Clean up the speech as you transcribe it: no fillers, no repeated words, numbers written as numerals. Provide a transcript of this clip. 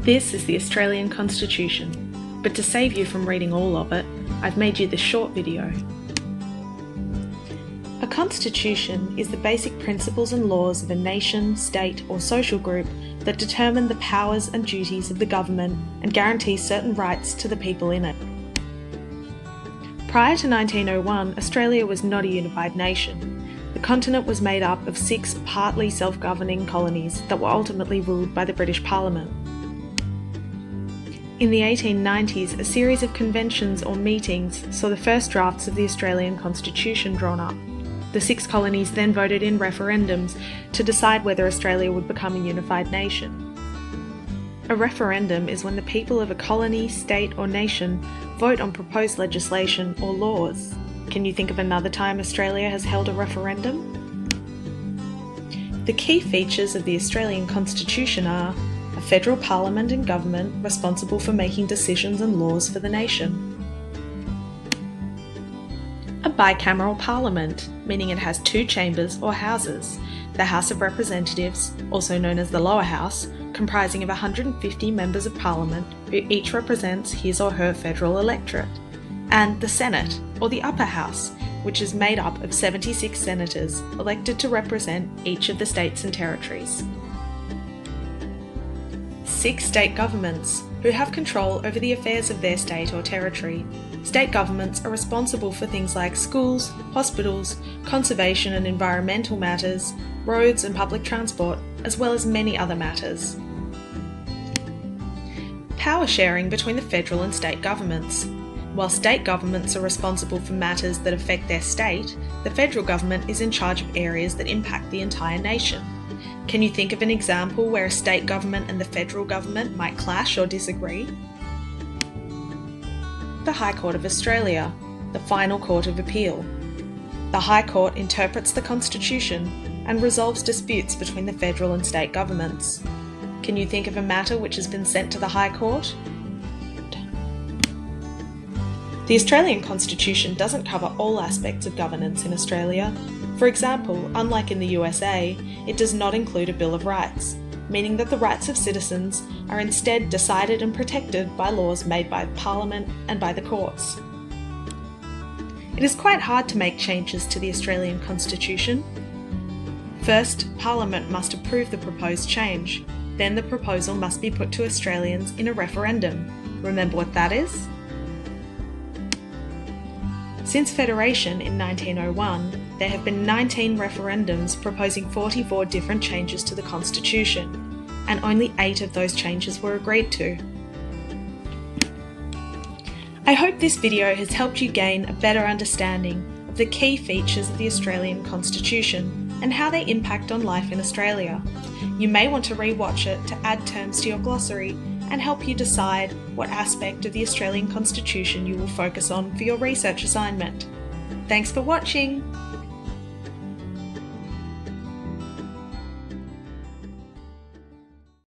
This is the Australian Constitution, but to save you from reading all of it, I've made you this short video. A constitution is the basic principles and laws of a nation, state or social group that determine the powers and duties of the government and guarantee certain rights to the people in it. Prior to 1901, Australia was not a unified nation. The continent was made up of 6 partly self-governing colonies that were ultimately ruled by the British Parliament. In the 1890s, a series of conventions or meetings saw the first drafts of the Australian Constitution drawn up. The 6 colonies then voted in referendums to decide whether Australia would become a unified nation. A referendum is when the people of a colony, state or nation vote on proposed legislation or laws. Can you think of another time Australia has held a referendum? The key features of the Australian Constitution are a federal parliament and government responsible for making decisions and laws for the nation. A bicameral parliament, meaning it has 2 chambers or houses. The House of Representatives, also known as the Lower House, comprising of 150 members of parliament who each represents his or her federal electorate. And the Senate, or the Upper House, which is made up of 76 senators elected to represent each of the states and territories. 6 state governments, who have control over the affairs of their state or territory. State governments are responsible for things like schools, hospitals, conservation and environmental matters, roads and public transport, as well as many other matters. Power sharing between the federal and state governments. While state governments are responsible for matters that affect their state, the federal government is in charge of areas that impact the entire nation. Can you think of an example where a state government and the federal government might clash or disagree? The High Court of Australia, the final court of appeal. The High Court interprets the Constitution and resolves disputes between the federal and state governments. Can you think of a matter which has been sent to the High Court? The Australian Constitution doesn't cover all aspects of governance in Australia. For example, unlike in the USA, it does not include a Bill of Rights, meaning that the rights of citizens are instead decided and protected by laws made by Parliament and by the courts. It is quite hard to make changes to the Australian Constitution. First, Parliament must approve the proposed change. Then the proposal must be put to Australians in a referendum. Remember what that is? Since Federation in 1901, there have been 19 referendums proposing 44 different changes to the Constitution, and only 8 of those changes were agreed to. I hope this video has helped you gain a better understanding of the key features of the Australian Constitution and how they impact on life in Australia. You may want to re-watch it to add terms to your glossary and help you decide what aspect of the Australian Constitution you will focus on for your research assignment. Thanks for watching!